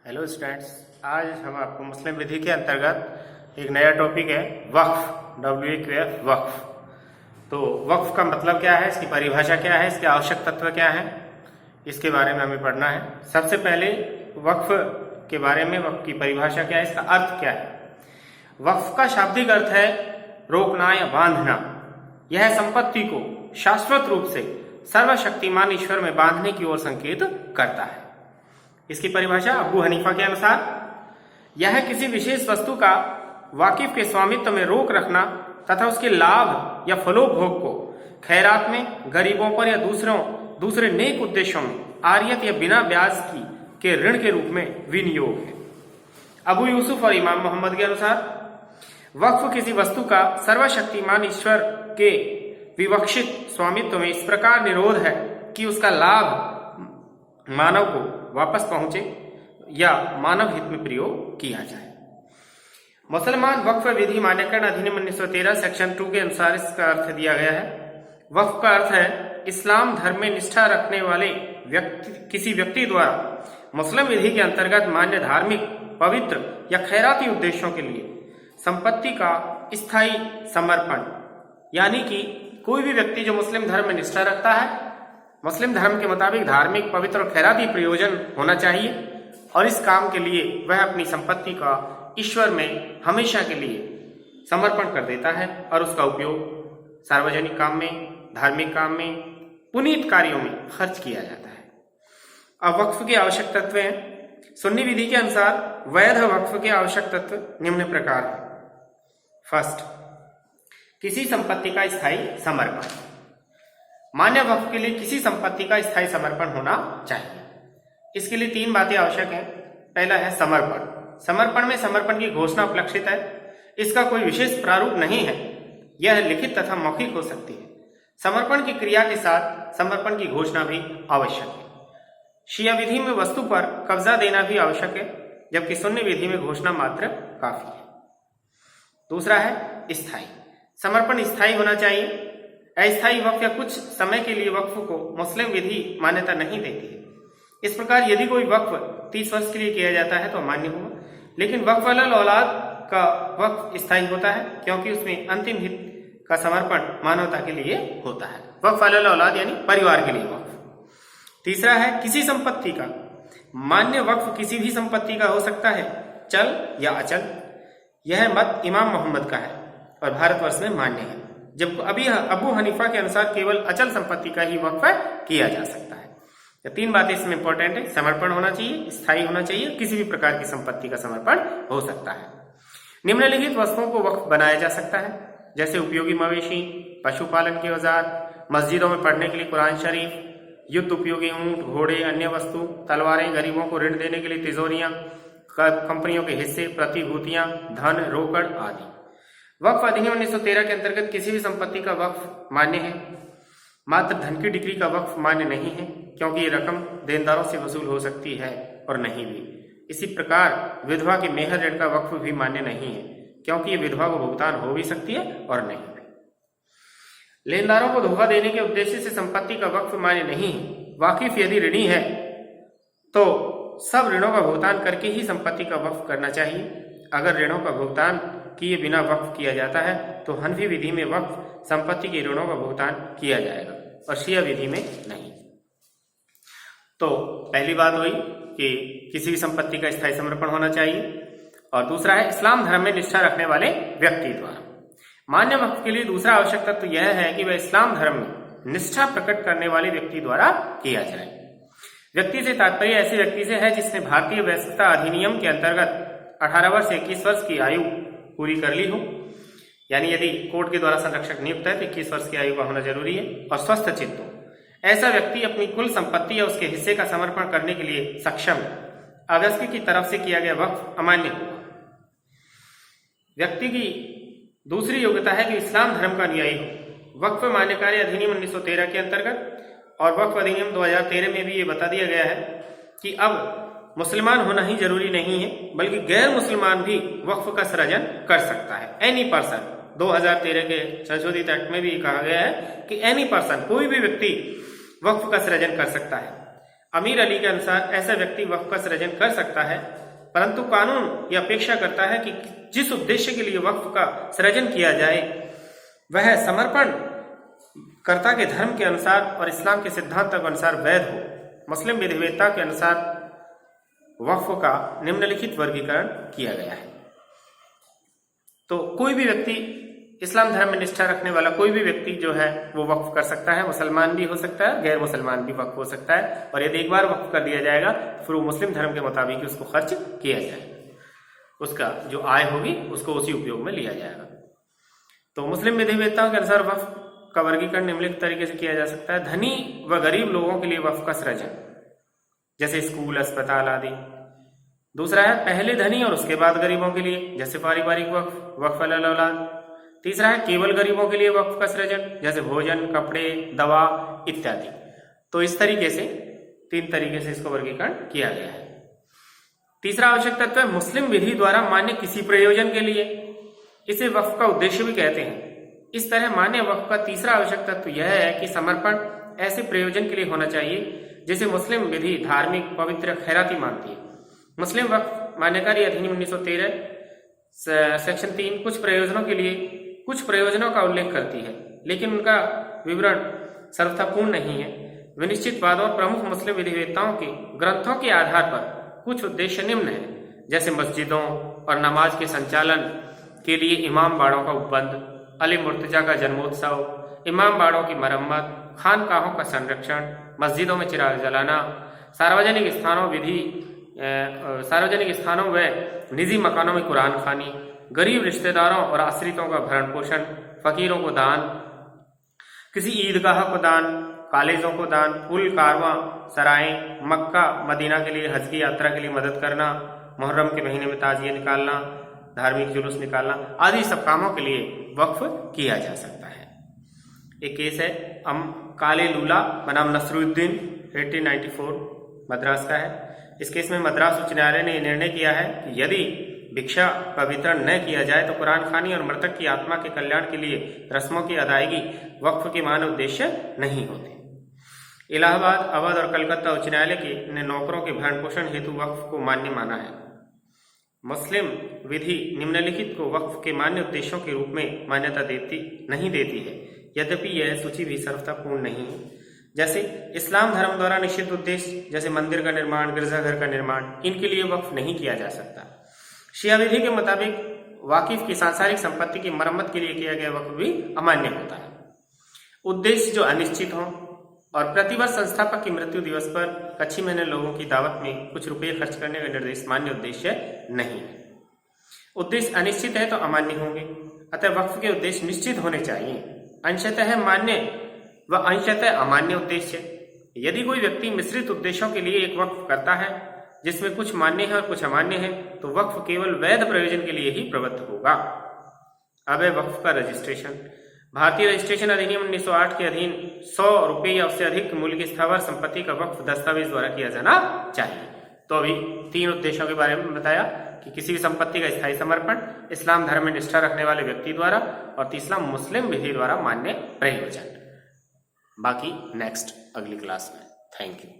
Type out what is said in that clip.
Hello students, आज हम आपको मुस्लिम विधि के अंतर्गत एक नया टॉपिक है वक्फ, WQF वक्फ। तो वक्फ का मतलब क्या है, इसकी परिभाषा क्या है, इसके आवश्यक तत्व क्या है, इसके बारे में हमें पढ़ना है। सबसे पहले वक्फ के बारे में, वक्फ की परिभाषा क्या है, इसका अर्थ क्या है। वक्फ का शाब्दिक अर्थ है रोकना या बांधना। यह संपत्ति को शाश्वत रूप से सर्वशक्तिमान ईश्वर में बांधने की ओर संकेत करता है। इसकी परिभाषा अबू हनीफा के अनुसार यह किसी विशेष वस्तु का वाकिफ के स्वामित्व में रोक रखना तथा उसके लाभ या फलोपभोग को खैरात में, गरीबों पर या दूसरे नेक उद्देश्यों में आरियत या बिना ब्याज के ऋण के रूप में विनियोग है। अबू यूसुफ और इमाम मोहम्मद के अनुसार वक्फ किसी वस्तु का सर्वशक्तिमान ईश्वर के विवक्षित स्वामित्व में इस प्रकार निरोध है कि उसका लाभ मानव को वापस पहुंचे या मानव हित में प्रयोग किया जाए। मुसलमान वक्फ विधि मान्यकरण अधिनियम 1913 सेक्शन 2 के अनुसार इसका अर्थ दिया गया है। वक्फ का अर्थ है इस्लाम धर्म में निष्ठा रखने वाले किसी व्यक्ति द्वारा मुस्लिम विधि के अंतर्गत मान्य धार्मिक, पवित्र या खैराती उद्देश्यों के लिए संपत्ति का स्थायी समर्पण। यानी कि कोई भी व्यक्ति जो मुस्लिम धर्म में निष्ठा रखता है, मुस्लिम धर्म के मुताबिक धार्मिक, पवित्र और खैराती प्रयोजन होना चाहिए और इस काम के लिए वह अपनी संपत्ति का ईश्वर में हमेशा के लिए समर्पण कर देता है और उसका उपयोग सार्वजनिक काम में, धार्मिक काम में, पुनीत कार्यों में खर्च किया जाता है। अब वक्फ के आवश्यक तत्व हैं। सुन्नी विधि के अनुसार वैध वक्फ के आवश्यक तत्व निम्न प्रकार है। फर्स्ट, किसी संपत्ति का स्थायी समर्पण। मान्य वक्फ के लिए किसी संपत्ति का स्थायी समर्पण होना चाहिए। इसके लिए 3 बातें आवश्यक हैं। पहला है समर्पण। समर्पण में समर्पण की घोषणा उपलक्षित है। इसका कोई विशेष प्रारूप नहीं है, यह लिखित तथा मौखिक हो सकती है। समर्पण की क्रिया के साथ समर्पण की घोषणा भी आवश्यक है। शिया विधि में वस्तु पर कब्जा देना भी आवश्यक है, जबकि सुन्नी विधि में घोषणा मात्र काफी है। दूसरा है स्थायी। समर्पण स्थायी होना चाहिए। अस्थायी वक्फ या कुछ समय के लिए वक्फ को मुस्लिम विधि मान्यता नहीं देती है। इस प्रकार यदि कोई वक्फ 30 वर्ष के लिए किया जाता है तो मान्य होगा, लेकिन वक्फ अल औलाद का वक्फ स्थायी होता है क्योंकि उसमें अंतिम हित का समर्पण मानवता के लिए होता है। वक्फ अल औलाद यानी परिवार के लिए वक्फ। तीसरा है किसी संपत्ति का। मान्य वक्फ किसी भी संपत्ति का हो सकता है, चल या अचल। यह मत इमाम मोहम्मद का है और भारतवर्ष में मान्य है, जब अबू हनीफा के अनुसार केवल अचल संपत्ति का ही वक्फ किया जा सकता है। तो 3 बातें इसमें इंपॉर्टेंट है। समर्पण होना चाहिए, स्थायी होना चाहिए, किसी भी प्रकार की संपत्ति का समर्पण हो सकता है। निम्नलिखित वस्तुओं को वक्फ बनाया जा सकता है, जैसे उपयोगी मवेशी, पशुपालन के औजार, मस्जिदों में पढ़ने के लिए कुरान शरीफ, युद्ध उपयोगी ऊंट, घोड़े, अन्य वस्तु, तलवारें, गरीबों को ऋण देने के लिए तिजोरियां, कंपनियों के हिस्से, प्रतिभूतियां, धन, रोकड़ आदि। वक्फ अधिनियम 1913 के अंतर्गत किसी भी संपत्ति का वक्फ मान्य है, मात्र धन की डिग्री का वक्फ मान्य नहीं है, क्योंकि ये रकम देनदारों से वसूल हो सकती है और नहीं भी। इसी प्रकार विधवा के मेहर ऋण का वक्फ भी मान्य नहीं है, क्योंकि ये विधवा को भुगतान हो भी सकती है और नहीं भी। लेनदारों को धोखा देने के उद्देश्य से संपत्ति का वक्फ मान्य नहीं है। वाकिफ यदि ऋणी है तो सब ऋणों का भुगतान करके ही संपत्ति का वक्फ करना चाहिए। अगर ऋणों का भुगतान किए बिना वक्फ किया जाता है तो हनफी विधि में वक्फ संपत्ति के ऋणों का भुगतान किया जाएगा और शिया विधि में नहीं। तो पहली बात हुई कि किसी भी संपत्ति का स्थायी समर्पण होना चाहिए, और दूसरा है इस्लाम धर्म में निष्ठा रखने वाले व्यक्ति द्वारा। मान्य वक्फ के लिए दूसरा आवश्यक तत्व यह है कि वह इस्लाम धर्म में निष्ठा प्रकट करने वाले व्यक्ति द्वारा किया जाए। व्यक्ति से तात्पर्य ऐसे व्यक्ति से है जिसने भारतीय वयस्कता अधिनियम के अंतर्गत 18 वर्ष से 21 वर्ष की आयु पूरी कर ली हो। यानी यदि कोर्ट के द्वारा संरक्षक नियुक्त है तो 21 वर्ष की आयु का होना जरूरी है, और स्वस्थ चित्त हो। ऐसा व्यक्ति अपनी कुल संपत्ति या उसके हिस्से का समर्पण करने के लिए सक्षम है। अगस्ती की तरफ से किया गया वक्फ अमान्य होगा। व्यक्ति की दूसरी योग्यता है कि इस्लाम धर्म का अनुयायी हो। वक्फ मान्य कार्य अधिनियम 1913 के अंतर्गत और वक्फ अधिनियम 2013 में भी ये बता दिया गया है कि अब मुसलमान होना ही जरूरी नहीं है, बल्कि गैर मुसलमान भी वक्फ का सृजन कर सकता है। एनी पर्सन, 2013 के संशोधित एक्ट में भी कहा गया है कि एनी पर्सन, कोई भी व्यक्ति वक्फ का सृजन कर सकता है। अमीर अली के अनुसार ऐसा व्यक्ति वक्फ का सृजन कर सकता है, परंतु कानून यह अपेक्षा करता है कि जिस उद्देश्य के लिए वक्फ का सृजन किया जाए वह समर्पण कर्ता के धर्म के अनुसार और इस्लाम के सिद्धांतों के अनुसार वैध हो। मुस्लिम विधिवेत्ता के अनुसार वक्फ का निम्नलिखित वर्गीकरण किया गया है। तो कोई भी व्यक्ति, इस्लाम धर्म में निष्ठा रखने वाला कोई भी व्यक्ति जो है वो वक्फ कर सकता है। मुसलमान भी हो सकता है, गैर मुसलमान भी वक्फ हो सकता है, और यदि एक बार वक्फ कर दिया जाएगा फिर वो मुस्लिम धर्म के मुताबिक उसको खर्च किया जाएगा, उसका जो आय होगी उसको उसी उपयोग में लिया जाएगा। तो मुस्लिम विधिवेत्ताओं के अनुसार वक्फ का वर्गीकरण निम्नलिखित तरीके से किया जा सकता है। धनी व गरीब लोगों के लिए वक्फ का सृजन, जैसे स्कूल, अस्पताल आदि। दूसरा है पहले धनी और उसके बाद गरीबों के लिए, जैसे पारिवारिक वक्फ, वक्फ अल औलाद। तीसरा है केवल गरीबों के लिए वक्फ का सृजन, जैसे भोजन, कपड़े, दवा इत्यादि। तो इस तरीके से 3 तरीके से इसको वर्गीकरण किया गया है। तीसरा आवश्यक तत्व है मुस्लिम विधि द्वारा मान्य किसी प्रयोजन के लिए, इसे वक्फ का उद्देश्य भी कहते हैं। इस तरह मान्य वक्फ का तीसरा आवश्यक तत्व यह है कि समर्पण ऐसे प्रयोजन के लिए होना चाहिए जिसे मुस्लिम विधि धार्मिक, पवित्र, खैराती मानती है। मुस्लिम वक्फ मान्यकारी अधिनियम 1913 सेक्शन 3 कुछ प्रयोजनों का उल्लेख करती है, लेकिन उनका विवरण सर्वथा पूर्ण नहीं है। विनिश्चित वादों और प्रमुख मुस्लिम विधिवेत्ताओं के ग्रंथों के आधार पर कुछ उद्देश्य निम्न है, जैसे मस्जिदों और नमाज के संचालन के लिए इमाम बाड़ों का उपबंध, अली मुर्तजा का जन्मोत्सव, इमाम बाड़ों की मरम्मत, खानकाहों का संरक्षण, मस्जिदों में चिराग जलाना, सार्वजनिक स्थानों व निजी मकानों में कुरान खानी, गरीब रिश्तेदारों और आश्रितों का भरण पोषण, फकीरों को दान, किसी ईदगाह को दान, कॉलेजों को दान, पुल, कारवां, सराएं, मक्का मदीना के लिए हज की यात्रा के लिए मदद करना, मुहर्रम के महीने में ताजिए निकालना, धार्मिक जुलूस निकालना आदि सब कामों के लिए वक्फ किया जा सकता है। एक केस है काले लूला बनाम नसरुद्दीन 1894 मद्रास का है। इस केस में मद्रास उच्च न्यायालय ने निर्णय किया है कि यदि भिक्षा का वितरण न किया जाए तो कुरान खानी और मृतक की आत्मा के कल्याण के लिए रस्मों की अदायगी वक्फ के मानव उद्देश्य नहीं होते। इलाहाबाद, अवध और कलकत्ता उच्च न्यायालय ने नौकरों के भरण पोषण हेतु वक्फ को मान्य माना है। मुस्लिम विधि निम्नलिखित को वक्फ के मान्य उद्देश्यों के रूप में मान्यता नहीं देती है, यद्यपि यह सूची भी सर्वथा पूर्ण नहीं है। जैसे इस्लाम धर्म द्वारा निषिद्ध उद्देश्य, जैसे मंदिर का निर्माण, गिरजाघर का निर्माण, इनके लिए वक्फ नहीं किया जा सकता। शिया विधि के मुताबिक वाकिफ की सांसारिक संपत्ति की मरम्मत के लिए किया गया वक्फ भी अमान्य होता है। उद्देश्य जो अनिश्चित हो और प्रतिवर्ष संस्थापक की मृत्यु दिवस पर कच्ची महीने लोगों की दावत में कुछ रुपये खर्च करने का निर्देश मान्य उद्देश्य नहीं है। उद्देश्य अनिश्चित है तो अमान्य होंगे, अतः वक्फ के उद्देश्य निश्चित होने चाहिए। अंशतः मान्य व अंशतः अमान्य उद्देश्य। यदि कोई व्यक्ति मिश्रित उद्देश्यों के लिए एक वक्फ करता है जिसमें कुछ मान्य है और कुछ अमान्य है, तो वक्फ केवल वैध प्रयोजन के लिए ही प्रबद्ध होगा। अब है वक्फ का रजिस्ट्रेशन। भारतीय रजिस्ट्रेशन अधिनियम 1908 के अधीन 100 रुपये या उससे अधिक मूल्य की स्थावर संपत्ति का वक्फ दस्तावेज द्वारा किया जाना चाहिए। तो अभी 3 उद्देश्यों के बारे में बताया कि किसी भी संपत्ति का स्थायी समर्पण, इस्लाम धर्म में निष्ठा रखने वाले व्यक्ति द्वारा, और तीसरा मुस्लिम विधि द्वारा मान्य प्रयोजन। बाकी नेक्स्ट अगली क्लास में। Thank you.